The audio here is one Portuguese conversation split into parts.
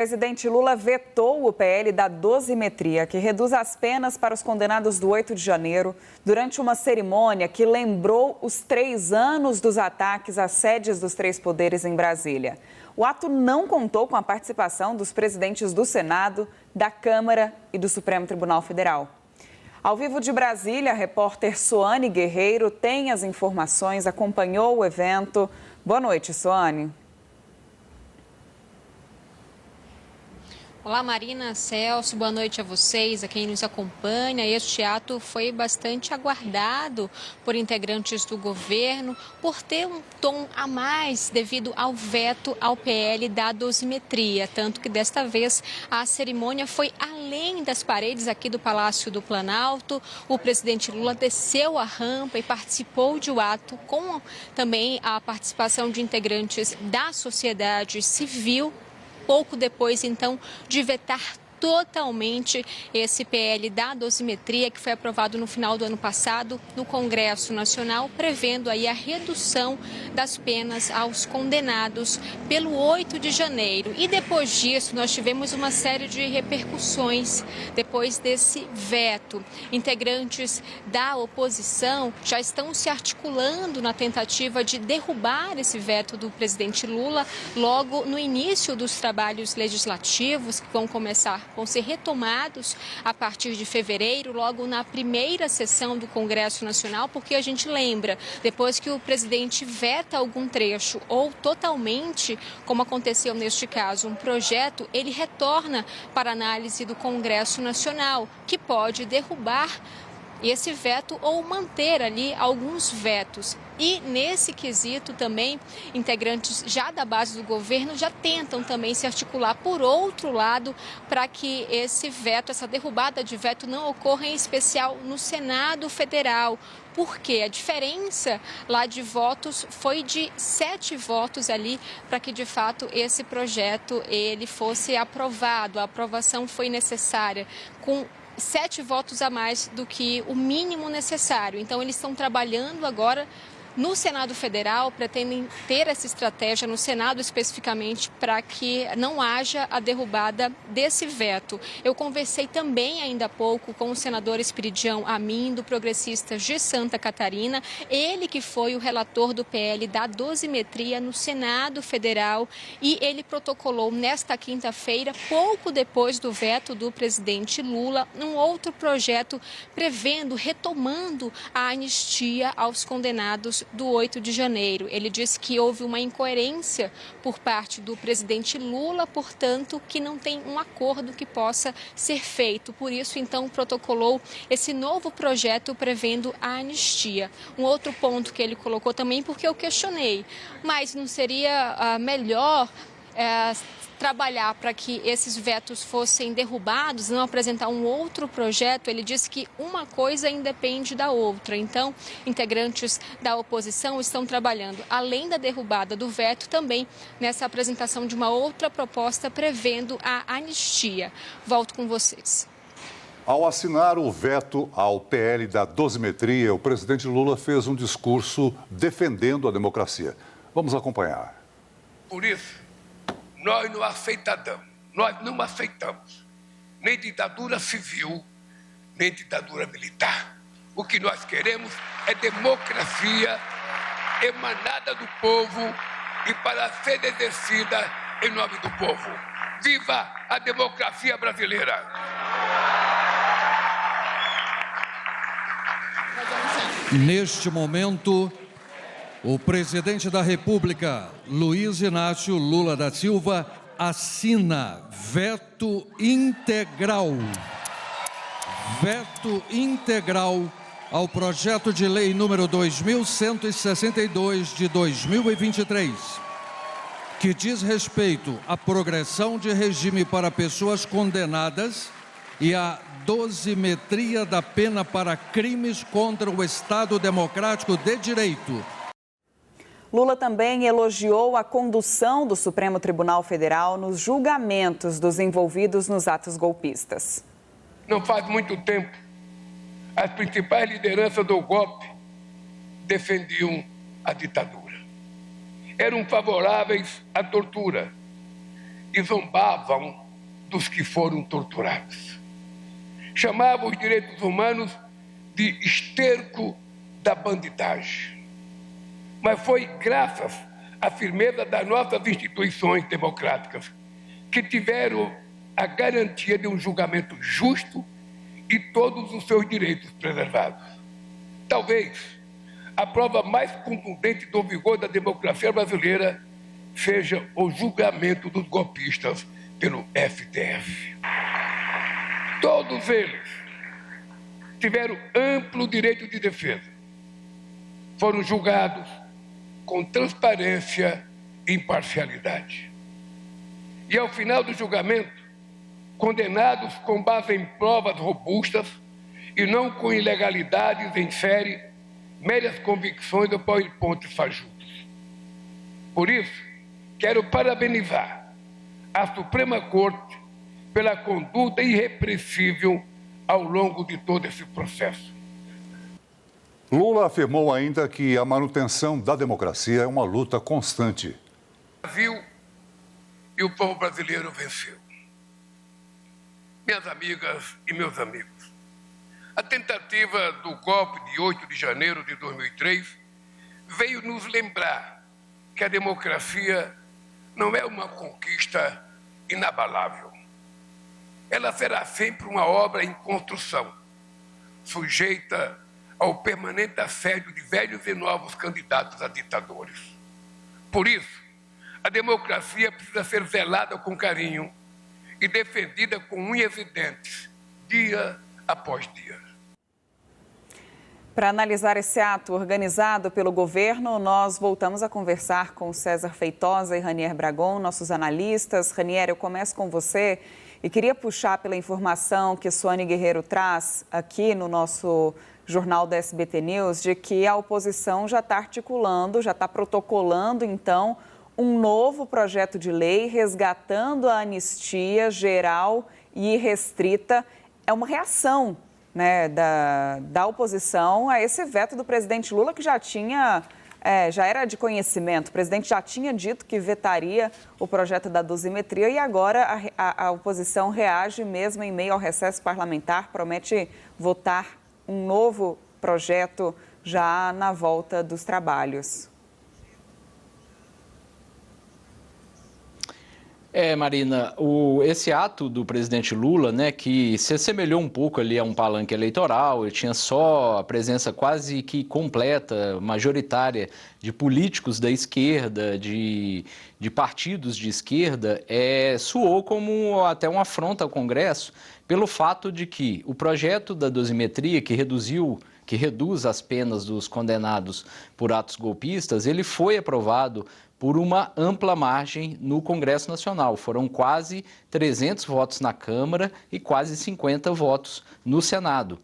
O presidente Lula vetou o PL da dosimetria, que reduz as penas para os condenados do 8 de janeiro, durante uma cerimônia que lembrou os 3 anos dos ataques às sedes dos 3 poderes em Brasília. O ato não contou com a participação dos presidentes do Senado, da Câmara e do Supremo Tribunal Federal. Ao vivo de Brasília, a repórter Soane Guerreiro tem as informações, acompanhou o evento. Boa noite, Soane. Olá, Marina, Celso, boa noite a vocês, a quem nos acompanha. Este ato foi bastante aguardado por integrantes do governo por ter um tom a mais devido ao veto ao PL da dosimetria. Tanto que desta vez a cerimônia foi além das paredes aqui do Palácio do Planalto. O presidente Lula desceu a rampa e participou de um ato com também a participação de integrantes da sociedade civil. Pouco depois, então, de vetar totalmente esse PL da dosimetria, que foi aprovado no final do ano passado no Congresso Nacional, prevendo aí a redução das penas aos condenados pelo 8 de janeiro. E depois disso, nós tivemos uma série de repercussões depois desse veto. Integrantes da oposição já estão se articulando na tentativa de derrubar esse veto do presidente Lula logo no início dos trabalhos legislativos, que vão ser retomados a partir de fevereiro, logo na primeira sessão do Congresso Nacional, porque a gente lembra, depois que o presidente veta algum trecho ou totalmente, como aconteceu neste caso, um projeto, ele retorna para análise do Congresso Nacional, que pode derrubar esse veto ou manter ali alguns vetos. E nesse quesito também, integrantes já da base do governo já tentam também se articular por outro lado para que esse veto, essa derrubada de veto não ocorra em especial no Senado Federal. Porque a diferença lá de votos foi de 7 votos ali para que de fato esse projeto ele fosse aprovado. A aprovação foi necessária com 7 votos a mais do que o mínimo necessário. Então, eles estão trabalhando agora no Senado Federal, pretendem ter essa estratégia no Senado especificamente para que não haja a derrubada desse veto. Eu conversei também ainda há pouco com o senador Espiridião Amin, do Progressistas de Santa Catarina, ele que foi o relator do PL da dosimetria no Senado Federal, e ele protocolou nesta quinta-feira, pouco depois do veto do presidente Lula, um outro projeto retomando a anistia aos condenados do 8 de janeiro. Ele disse que houve uma incoerência por parte do presidente Lula, portanto, que não tem um acordo que possa ser feito. Por isso, então, protocolou esse novo projeto prevendo a anistia. Um outro ponto que ele colocou também, porque eu questionei, mas não seria melhor trabalhar para que esses vetos fossem derrubados, não apresentar um outro projeto? Ele disse que uma coisa independe da outra. Então, integrantes da oposição estão trabalhando, além da derrubada do veto, também nessa apresentação de uma outra proposta prevendo a anistia. Volto com vocês. Ao assinar o veto ao PL da dosimetria, o presidente Lula fez um discurso defendendo a democracia. Vamos acompanhar. Por isso, nós não aceitamos nem ditadura civil, nem ditadura militar. O que nós queremos é democracia emanada do povo e para ser exercida em nome do povo. Viva a democracia brasileira! Neste momento, o presidente da República, Luiz Inácio Lula da Silva, assina veto integral ao projeto de lei número 2162 de 2023, que diz respeito à progressão de regime para pessoas condenadas e à dosimetria da pena para crimes contra o Estado Democrático de Direito. Lula também elogiou a condução do Supremo Tribunal Federal nos julgamentos dos envolvidos nos atos golpistas. Não faz muito tempo, as principais lideranças do golpe defendiam a ditadura. Eram favoráveis à tortura, e zombavam dos que foram torturados. Chamavam os direitos humanos de esterco da bandidagem. Mas foi graças à firmeza das nossas instituições democráticas que tiveram a garantia de um julgamento justo e todos os seus direitos preservados. Talvez a prova mais contundente do vigor da democracia brasileira seja o julgamento dos golpistas pelo STF. Todos eles tiveram amplo direito de defesa. Foram julgados com transparência e imparcialidade. E ao final do julgamento, condenados com base em provas robustas e não com ilegalidades em série, meras convicções ou pontos fajutos. Por isso, quero parabenizar a Suprema Corte pela conduta irrepreensível ao longo de todo esse processo. Lula afirmou ainda que a manutenção da democracia é uma luta constante. O Brasil e o povo brasileiro venceu. Minhas amigas e meus amigos, a tentativa do golpe de 8 de janeiro de 2003 veio nos lembrar que a democracia não é uma conquista inabalável. Ela será sempre uma obra em construção, sujeita ao permanente assédio de velhos e novos candidatos a ditadores. Por isso, a democracia precisa ser zelada com carinho e defendida com unhas e dentes, dia após dia. Para analisar esse ato organizado pelo governo, nós voltamos a conversar com César Feitosa e Ranier Bragon, nossos analistas. Ranier, eu começo com você e queria puxar pela informação que Suane Guerreiro traz aqui no nosso jornal da SBT News, de que a oposição já está articulando, já está protocolando, então, um novo projeto de lei resgatando a anistia geral e restrita. É uma reação, né, da oposição a esse veto do presidente Lula, que já era de conhecimento. O presidente já tinha dito que vetaria o projeto da dosimetria e agora a oposição reage mesmo em meio ao recesso parlamentar, promete votar um novo projeto já na volta dos trabalhos. Marina, esse ato do presidente Lula, né, que se assemelhou um pouco ali a um palanque eleitoral, ele tinha só a presença quase que completa, majoritária, de políticos da esquerda, de partidos de esquerda, soou como até uma afronta ao Congresso, pelo fato de que o projeto da dosimetria, que reduz as penas dos condenados por atos golpistas, ele foi aprovado por uma ampla margem no Congresso Nacional. Foram quase 300 votos na Câmara e quase 50 votos no Senado.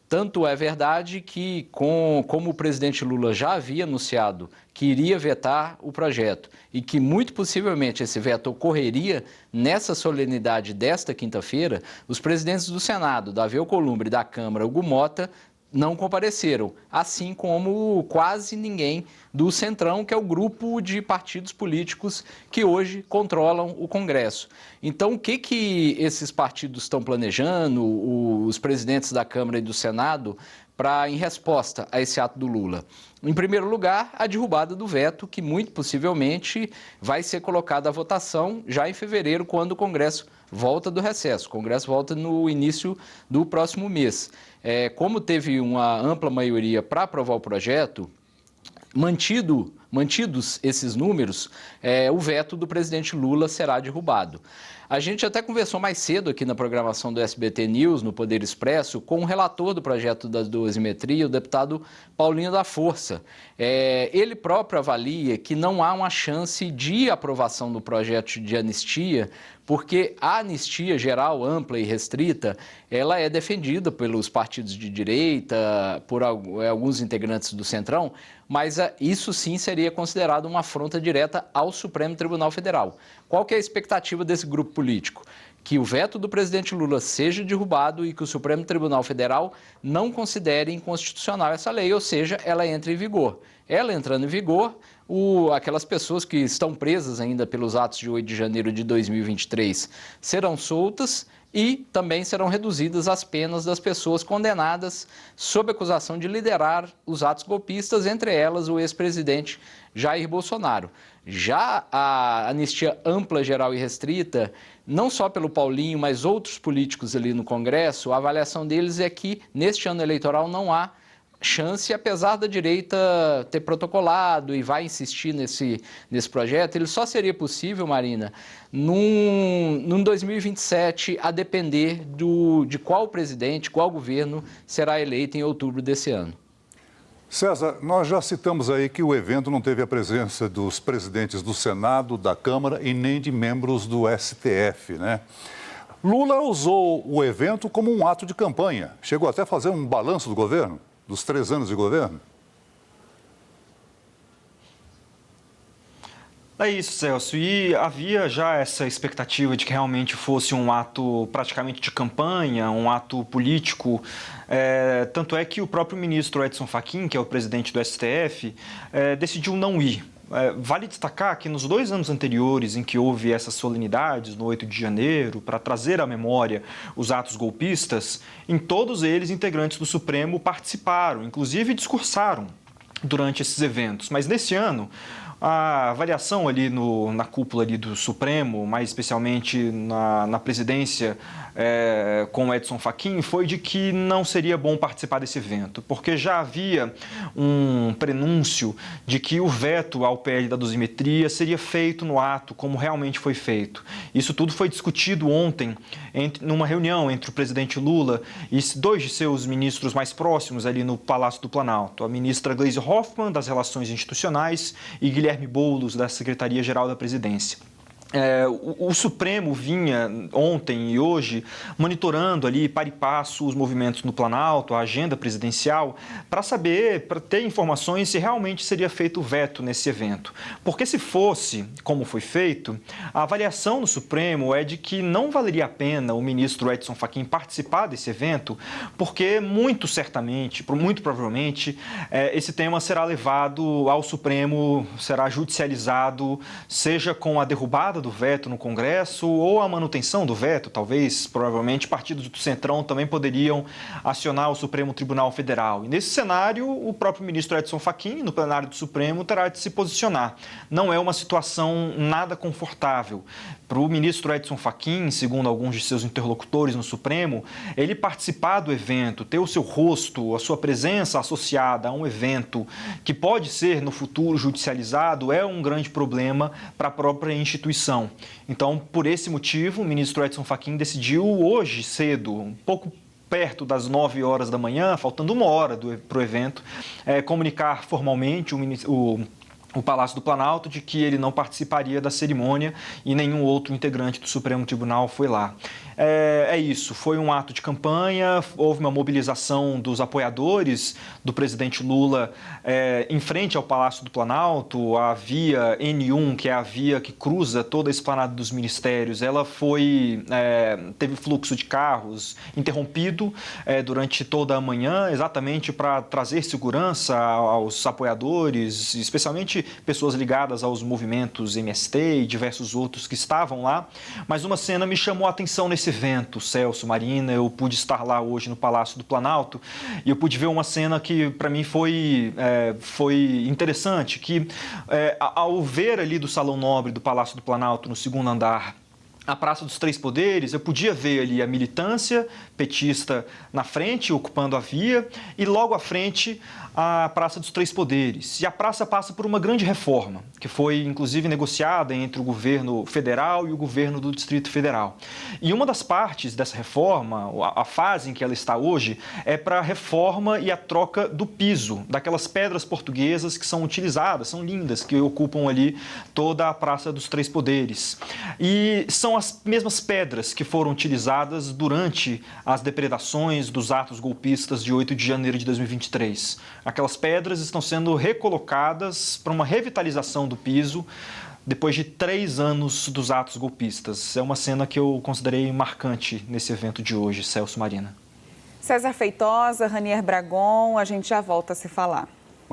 Tanto é verdade que, como o presidente Lula já havia anunciado que iria vetar o projeto e que muito possivelmente esse veto ocorreria nessa solenidade desta quinta-feira, os presidentes do Senado, Davi Alcolumbre, e da Câmara, Hugo Mota, não compareceram, assim como quase ninguém do Centrão, que é o grupo de partidos políticos que hoje controlam o Congresso. Então, o que esses partidos estão planejando, os presidentes da Câmara e do Senado, em resposta a esse ato do Lula? Em primeiro lugar, a derrubada do veto, que muito possivelmente vai ser colocada à votação já em fevereiro, quando o Congresso volta do recesso. O Congresso volta no início do próximo mês. Como teve uma ampla maioria para aprovar o projeto, mantidos esses números, o veto do presidente Lula será derrubado. A gente até conversou mais cedo aqui na programação do SBT News, no Poder Expresso, com o relator do projeto da dosimetria, o deputado Paulinho da Força. Ele próprio avalia que não há uma chance de aprovação do projeto de anistia, porque a anistia geral, ampla e restrita, ela é defendida pelos partidos de direita, por alguns integrantes do Centrão, mas isso sim seria considerado uma afronta direta ao Supremo Tribunal Federal. Qual que é a expectativa desse grupo político? Que o veto do presidente Lula seja derrubado e que o Supremo Tribunal Federal não considere inconstitucional essa lei, ou seja, ela entre em vigor. Ela entrando em vigor, aquelas pessoas que estão presas ainda pelos atos de 8 de janeiro de 2023 serão soltas e também serão reduzidas as penas das pessoas condenadas sob acusação de liderar os atos golpistas, entre elas o ex-presidente Jair Bolsonaro. Já a anistia ampla, geral e restrita, não só pelo Paulinho, mas outros políticos ali no Congresso, a avaliação deles é que neste ano eleitoral não há chance, apesar da direita ter protocolado e vai insistir nesse projeto, ele só seria possível, Marina, num 2027, a depender de qual presidente, qual governo será eleito em outubro desse ano. César, nós já citamos aí que o evento não teve a presença dos presidentes do Senado, da Câmara e nem de membros do STF, né? Lula usou o evento como um ato de campanha. Chegou até a fazer um balanço do governo, dos 3 anos de governo. É isso, Celso. E havia já essa expectativa de que realmente fosse um ato praticamente de campanha, um ato político. Tanto é que o próprio ministro Edson Fachin, que é o presidente do STF, decidiu não ir. Vale destacar que nos 2 anos anteriores em que houve essas solenidades, no 8 de janeiro, para trazer à memória os atos golpistas, em todos eles integrantes do Supremo participaram, inclusive discursaram durante esses eventos. Mas nesse ano, a avaliação ali na cúpula ali do Supremo, mais especialmente na presidência com Edson Fachin, foi de que não seria bom participar desse evento, porque já havia um prenúncio de que o veto ao PL da dosimetria seria feito no ato, como realmente foi feito. Isso tudo foi discutido ontem numa reunião entre o presidente Lula e 2 de seus ministros mais próximos ali no Palácio do Planalto, a ministra Gleisi Hoffmann, das Relações Institucionais, e Guilherme Boulos, da Secretaria-Geral da Presidência. O Supremo vinha ontem e hoje monitorando ali para e passo os movimentos no Planalto, a agenda presidencial, para ter informações se realmente seria feito o veto nesse evento. Porque se fosse, como foi feito, a avaliação no Supremo é de que não valeria a pena o ministro Edson Fachin participar desse evento, porque muito provavelmente, esse tema será levado ao Supremo, será judicializado, seja com a derrubada do veto no Congresso ou a manutenção do veto, talvez, provavelmente, partidos do Centrão também poderiam acionar o Supremo Tribunal Federal. E nesse cenário, o próprio ministro Edson Fachin, no plenário do Supremo, terá de se posicionar. Não é uma situação nada confortável. Para o ministro Edson Fachin, segundo alguns de seus interlocutores no Supremo, ele participar do evento, ter o seu rosto, a sua presença associada a um evento que pode ser, no futuro, judicializado, é um grande problema para a própria instituição. Então, por esse motivo, o ministro Edson Fachin decidiu hoje cedo, um pouco perto das 9 horas da manhã, faltando 1 hora para o evento, comunicar formalmente o Palácio do Planalto de que ele não participaria da cerimônia e nenhum outro integrante do Supremo Tribunal foi lá. É isso, foi um ato de campanha, houve uma mobilização dos apoiadores do presidente Lula em frente ao Palácio do Planalto. A via N1, que é a via que cruza toda a esplanada dos ministérios, ela teve fluxo de carros interrompido durante toda a manhã, exatamente para trazer segurança aos apoiadores, especialmente pessoas ligadas aos movimentos MST e diversos outros que estavam lá. Mas uma cena me chamou a atenção nesse evento, Celso, Marina. Eu pude estar lá hoje no Palácio do Planalto e eu pude ver uma cena que para mim foi interessante, que ao ver ali do Salão Nobre do Palácio do Planalto, no 2º andar, a Praça dos Três Poderes, eu podia ver ali a militância petista na frente, ocupando a via, e logo à frente a Praça dos Três Poderes. E a praça passa por uma grande reforma, que foi inclusive negociada entre o governo federal e o governo do Distrito Federal. E uma das partes dessa reforma, a fase em que ela está hoje, é para a reforma e a troca do piso, daquelas pedras portuguesas que são utilizadas, são lindas, que ocupam ali toda a Praça dos Três Poderes. E são as mesmas pedras que foram utilizadas durante as depredações dos atos golpistas de 8 de janeiro de 2023. Aquelas pedras estão sendo recolocadas para uma revitalização do piso depois de 3 anos dos atos golpistas. É uma cena que eu considerei marcante nesse evento de hoje, Celso, Marina. César Feitosa, Ranier Bragon, a gente já volta a se falar.